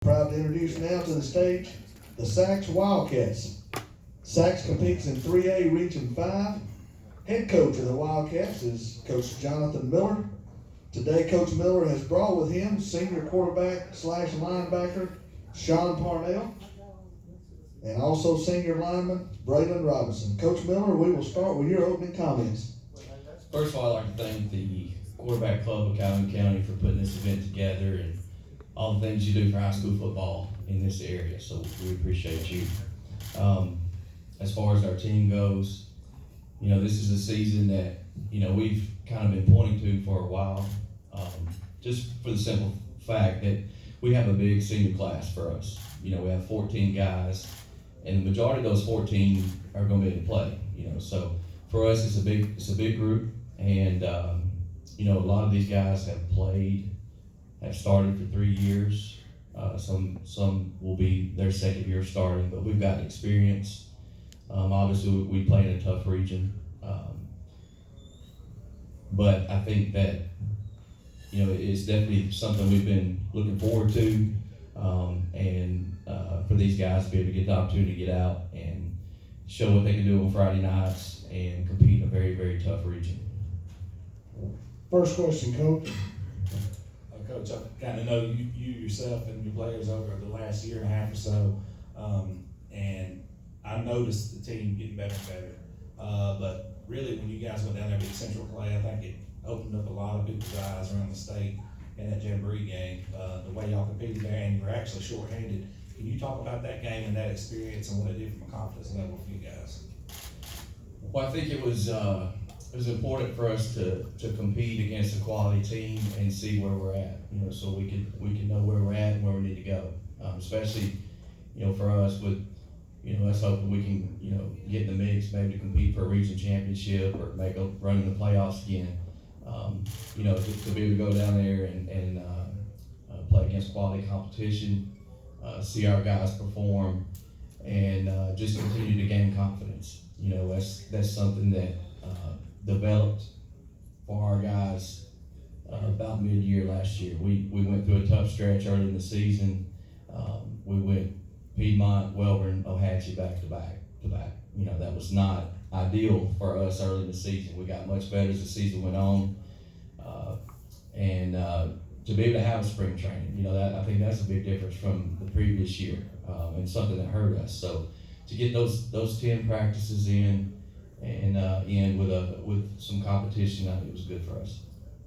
Proud to introduce now to the stage the Sacs Wildcats. Sacs competes in 3A Region 5. Head coach of the Wildcats is Coach Jonathan Miller. Today, Coach Miller has brought with him senior quarterback / linebacker Sean Parnell and also senior lineman Braylon Robinson. Coach Miller, we will start with your opening comments. First of all, I'd like to thank the quarterback club of Calhoun County for putting this event together and all the things you do for high school football in this area, so we appreciate you. As far as our team goes, this is a season that, we've kind of been pointing to for a while, just for the simple fact that we have a big senior class for us. We have 14 guys, and the majority of those 14 are going to be able to play, so for us it's a big group, and a lot of these guys have started for 3 years. Some will be their second year starting, but we've got experience. Obviously, we play in a tough region, but I think that it's definitely something we've been looking forward to, and for these guys to be able to get the opportunity to get out and show what they can do on Friday nights and compete in a very, very tough region. First question, Coach. Coach, I kind of know you yourself and your players over the last year and a half or so, and I noticed the team getting better and better. But really, when you guys went down there with Central Clay, I think it opened up a lot of people's eyes around the state in that Jamboree game. The way y'all competed there, and you were actually shorthanded. Can you talk about that game and that experience and what it did from a confidence level for you guys? Well, I think it was important for us to compete against a quality team and see where we're at, so we can know where we're at and where we need to go. Especially, for us with, us hoping we can, get in the mix, maybe to compete for a region championship or make a run in the playoffs again. To be able to go down there and play against quality competition, see our guys perform, and just continue to gain confidence. That's something that developed for our guys about mid-year last year. We went through a tough stretch early in the season. We went Piedmont, Welborn, Ohatchee back to back. That was not ideal for us early in the season. We got much better as the season went on, and to be able to have a spring training, I think that's a big difference from the previous year, and something that hurt us. So to get those 10 practices in and end with some competition, I think it was good for us.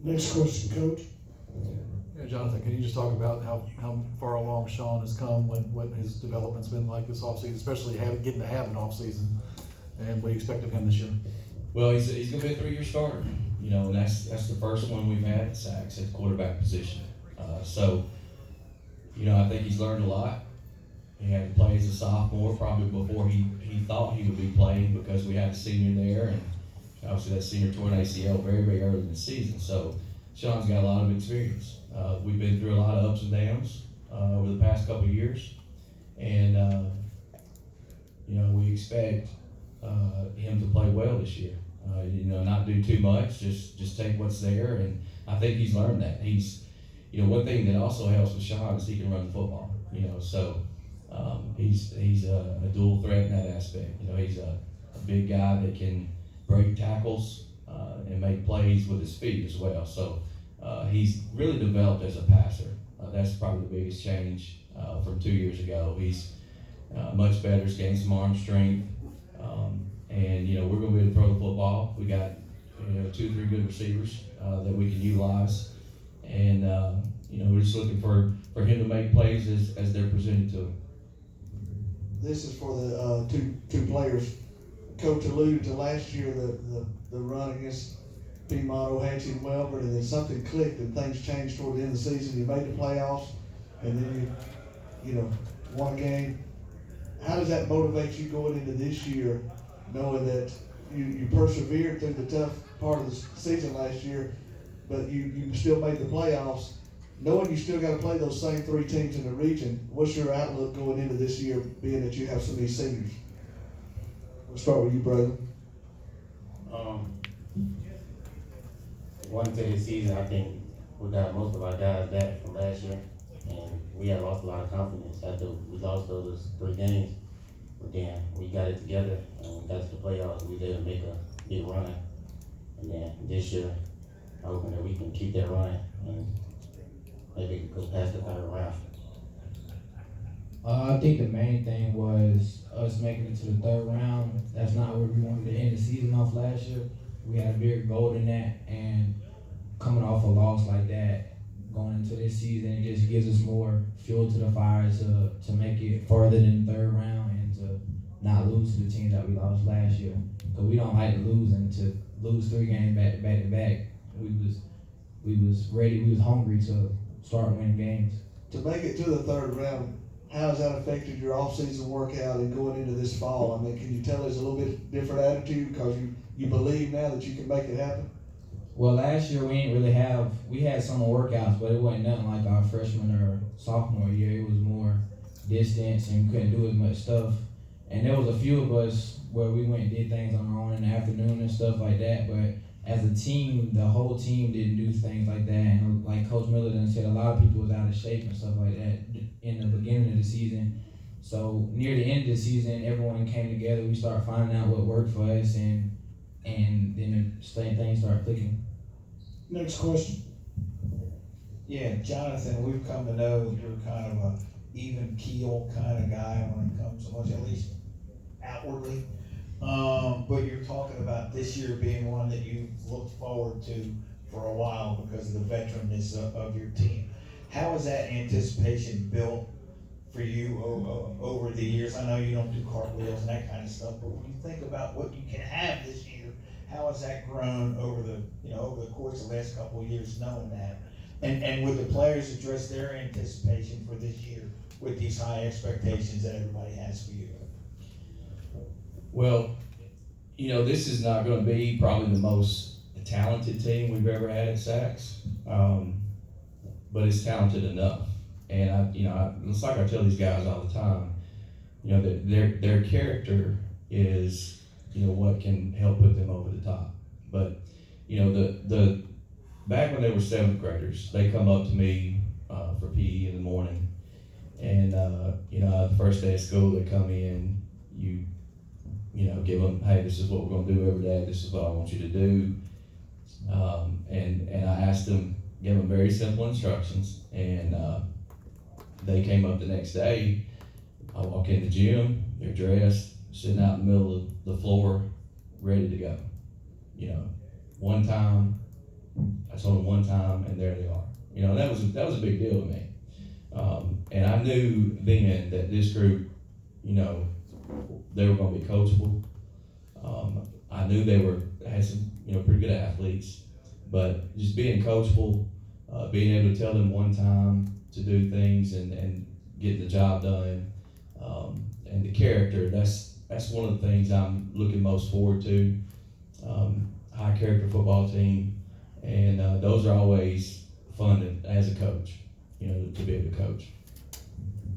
Next question, Coach. Yeah, Jonathan, can you just talk about how far along Sean has come, what his development's been like this offseason, especially getting to have an offseason, and what do you expect of him this year? Well, he's going to be a 3-year starter, and that's the first one we've had at Sacs at the quarterback position. So, I think he's learned a lot. He had to play as a sophomore probably before he thought he would be playing, because we had a senior there, and obviously that senior tore an ACL very, very early in the season. So Sean's got a lot of experience. We've been through a lot of ups and downs over the past couple of years, and we expect him to play well this year. Not do too much, just take what's there, and I think he's learned that. He's, one thing that also helps with Sean is he can run the football. So he's a dual threat in that aspect. He's a big guy that can break tackles and make plays with his feet as well. So he's really developed as a passer. That's probably the biggest change from 2 years ago. He's much better. He's gained some arm strength, and we're going to be able to throw the football. We got 2-3 good receivers that we can utilize, and we're just looking for him to make plays as they're presented to him. This is for the two players. Coach alluded to last year the run against Piedmont, Ohatchee, and Welborn, and then something clicked and things changed toward the end of the season. You made the playoffs, and then you won a game. How does that motivate you going into this year, knowing that you persevered through the tough part of the season last year, but you still made the playoffs, knowing you still got to play those same 3 teams in the region? What's your outlook going into this year, being that you have so many seniors? We'll start with you, brother. Going into this season, I think we got most of our guys back from last year. and we had lost a lot of confidence after we lost those 3 games. But then we got it together, and we got to the playoffs. We did make a big run, and then this year, I'm hoping that we can keep that run and maybe go past the 3rd round. I think the main thing was us making it to the 3rd round. That's not where we wanted to end the season off last year. We had a bigger goal than that, and coming off a loss like that, going into this season, it just gives us more fuel to the fire to make it further than the 3rd round and to not lose to the team that we lost last year. Because we don't like to lose, and to lose 3 games back to back, we was ready, we was hungry to start winning games. To make it to the 3rd round, how has that affected your off-season workout and going into this fall? I mean, can you tell us a little bit different attitude because you believe now that you can make it happen? Well, last year we had summer workouts, but it wasn't nothing like our freshman or sophomore year. It was more distance and we couldn't do as much stuff. And there was a few of us where we went and did things on our own in the afternoon and stuff like that, but as a team, the whole team didn't do things like that. And like Coach Miller done said, a lot of people was out of shape and stuff like that in the beginning of the season. So near the end of the season, everyone came together. We started finding out what worked for us, and then things started clicking. Next question. Yeah, Jonathan, we've come to know you're kind of a even keel kind of guy when it comes to much, at least outwardly. But you're talking about this year being one that you've looked forward to for a while because of the veteranness of your team. How is that anticipation built for you over the years? I know you don't do cartwheels and that kind of stuff, but when you think about what you can have this year, how has that grown over the course of the last couple of years, knowing that? And would the players address their anticipation for this year with these high expectations that everybody has for you? Well, this is not going to be probably the most talented team we've ever had at Saks, but it's talented enough. And it's like I tell these guys all the time, that their character is, what can help put them over the top. But, the back when they were 7th graders, they come up to me for PE in the morning, and the first day of school they come in, give them, hey, this is what we're going to do every day. This is what I want you to do. And I asked them, gave them very simple instructions, and they came up the next day. I walk in the gym, they're dressed, sitting out in the middle of the floor, ready to go. One time, I told them one time, and there they are. That was a big deal to me. And I knew then that this group, they were going to be coachable. I knew they had some, pretty good athletes, but just being coachable, being able to tell them one time to do things and getting the job done, and the character, that's one of the things I'm looking most forward to. High character football team, and those are always fun as a coach, to be able to coach.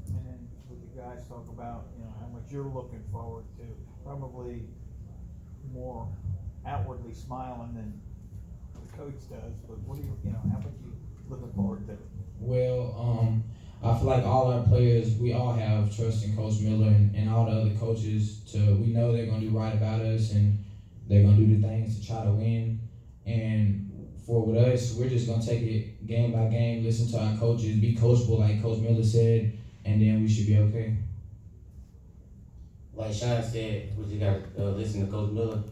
And then would you guys talk about, how much you're looking forward to? Probably more outwardly smiling than the coach does, but what do you, how much you looking forward to? Well, I feel like all our players, we all have trust in Coach Miller and all the other coaches. We know they're going to do right about us, and they're going to do the things to try to win. And with us, we're just going to take it game by game, listen to our coaches, be coachable like Coach Miller said, and then we should be okay. Like Sean said, we just got to listen to Coach Miller,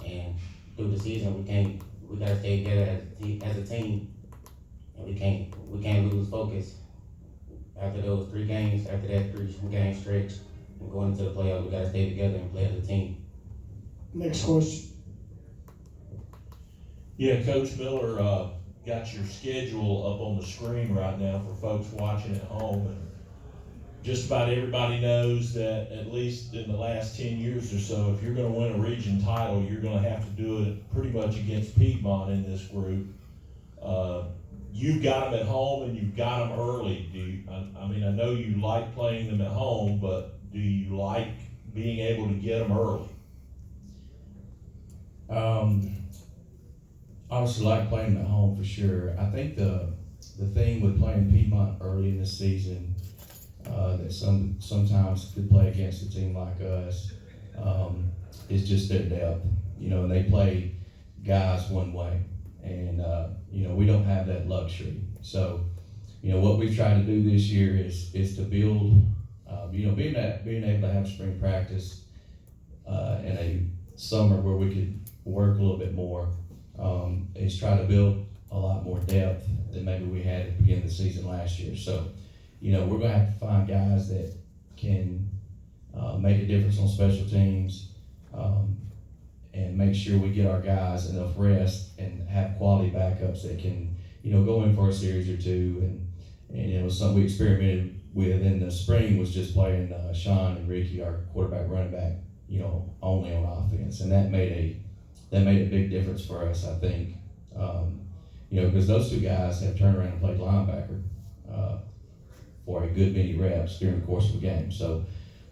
and through the season, we got to stay together as a team, and we can't lose focus. After those 3 games, after that 3-game stretch, and going into the playoffs, we got to stay together and play as a team. Next question. Yeah, Coach Miller got your schedule up on the screen right now for folks watching at home. And just about everybody knows that at least in the last 10 years or so, if you're going to win a region title, you're going to have to do it pretty much against Piedmont in this group. You've got them at home and you've got them early. I know you like playing them at home, but do you like being able to get them early? Obviously like playing them at home for sure. I think the the thing with playing Piedmont early in the season, that sometimes could play against a team like us, is just their depth. You know, and they play guys one way, and you know, we don't have that luxury. So, you know, what we've tried to do this year is to build, you know, being able to have spring practice and a summer where we could work a little bit more, is try to build a lot more depth than maybe we had at the beginning of the season last year. So, you know, we're going to have to find guys that can make a difference on special teams, and make sure we get our guys enough rest and have quality backups that can, you know, go in for a series or two. And you know, something we experimented with in the spring was just playing Sean and Ricky, our quarterback, running back, you know, only on offense, and that made a big difference for us, I think. You know, because those two guys have turned around and played linebacker for a good many reps during the course of the game. So,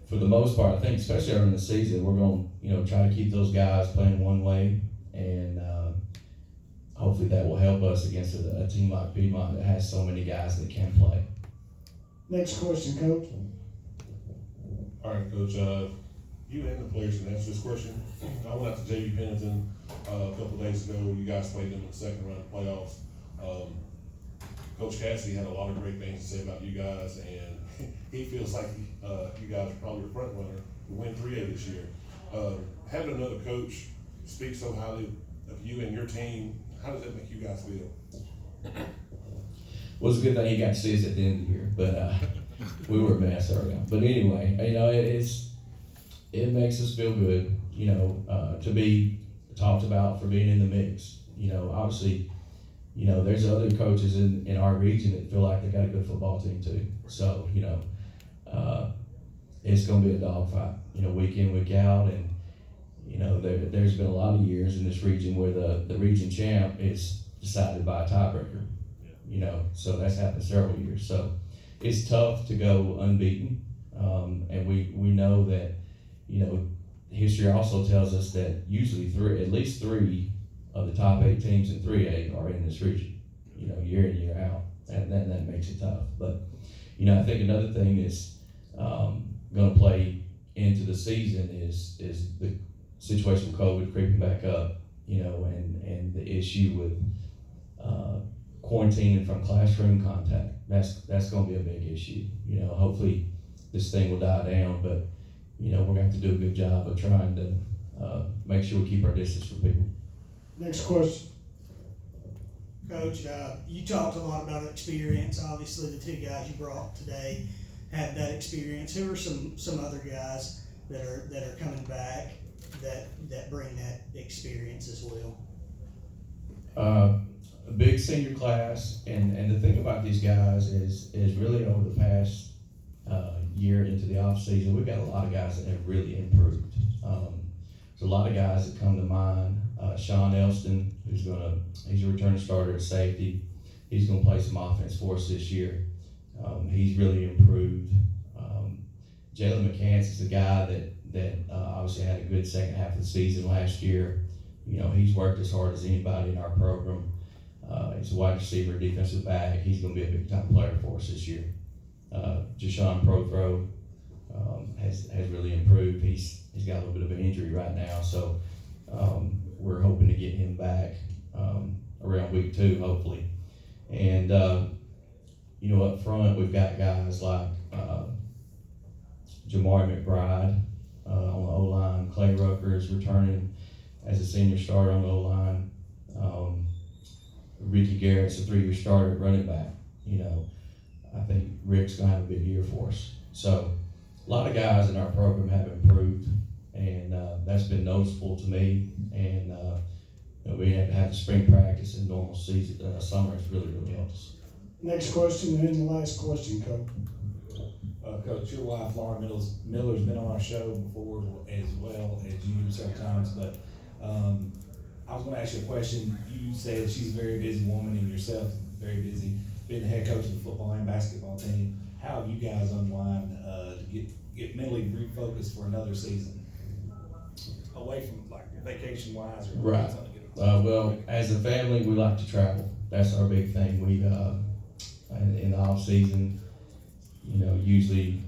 for the most part, I think, especially early in the season, we're going to, you know, try to keep those guys playing one way, and hopefully that will help us against a team like Piedmont that has so many guys that can play. Next question, Coach. All right, Coach, you and the players can answer this question. I went out to J.B. Pennington a couple days ago. You guys played them in the second round of playoffs. Coach Cassidy had a lot of great things to say about you guys, and he feels like you guys are probably the front runner to win 3A this year. Having another coach speak so highly of you and your team, how does that make you guys feel? Well, it's a good thing he got to see us at the end of the year, but we were a mess early on. But anyway, you know, it makes us feel good, you know, to be talked about for being in the mix. You know, obviously, you know, there's other coaches in our region that feel like they got a good football team too. So, you know, it's going to be a dogfight, you know, week in, week out. And, you know, there's been a lot of years in this region where the region champ is decided by a tiebreaker, you know, so that's happened several years. So it's tough to go unbeaten. And we know that, you know, history also tells us that usually at least three of the top 8 teams in 3A are in this region, you know, year in, year out, and that makes it tough. But, you know, I think another thing that's going to play into the season is the situation with COVID creeping back up, you know, and the issue with quarantining from classroom contact. That's going to be a big issue. You know, hopefully this thing will die down, but, you know, we're going to have to do a good job of trying to make sure we keep our distance from people. Next question. Coach, you talked a lot about experience. Obviously, the 2 guys you brought today had that experience. Who are some other guys that are coming back that bring that experience as well? A big senior class, and the thing about these guys is really over the past year into the off season, we've got a lot of guys that have really improved. There's a lot of guys that come to mind. Sean Elston, he's a returning starter at safety. He's gonna play some offense for us this year. He's really improved. Jalen McCants is a guy that obviously had a good second half of the season last year. You know, he's worked as hard as anybody in our program. He's a wide receiver, defensive back. He's gonna be a big time player for us this year. Jashawn Prothrow has really improved. He's got a little bit of an injury right now, so we're hoping to get him back around week 2, hopefully. And you know, up front we've got guys like Jamari McBride on the O-line. Clay Rucker is returning as a senior starter on the O-line. Ricky Garrett's a 3-year starter at running back. You know, I think Rick's gonna have a big year for us. So a lot of guys in our program have improved, and that's been noticeable to me. And you know, being able to have the spring practice and normal season summer has really helped us. Next question, and then the last question, Coach. Coach, your wife, Lauren Miller's been on our show before as well as you several times, but I was gonna ask you a question. You said she's a very busy woman and yourself very busy, being the head coach of the football and basketball team. How have you guys unwind to get mentally refocused for another season? Away from like vacation wise or right. something to get Well, as a family, we like to travel. That's our big thing. and in the off season, you know, usually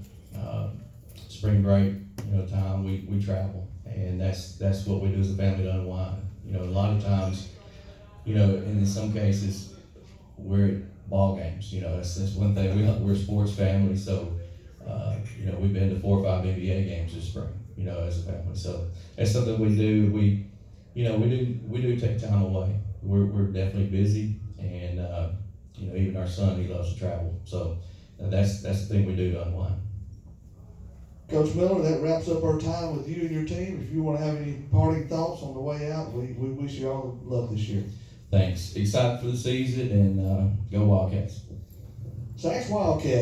spring break, you know, time we travel, and that's what we do as a family to unwind. You know, a lot of times, you know, and in some cases, we're at ball games. You know, that's one thing. We're a sports family, so you know, we've been to 4 or 5 NBA games this spring. You know, as a family, so that's something we do. You know, we do take time away. We're definitely busy, and you know, even our son, he loves to travel. So that's the thing we do to unwind. Coach Miller, that wraps up our time with you and your team. If you want to have any parting thoughts on the way out, we wish you all the luck this year. Thanks. Excited for the season, and go Wildcats. Thanks, Wildcats.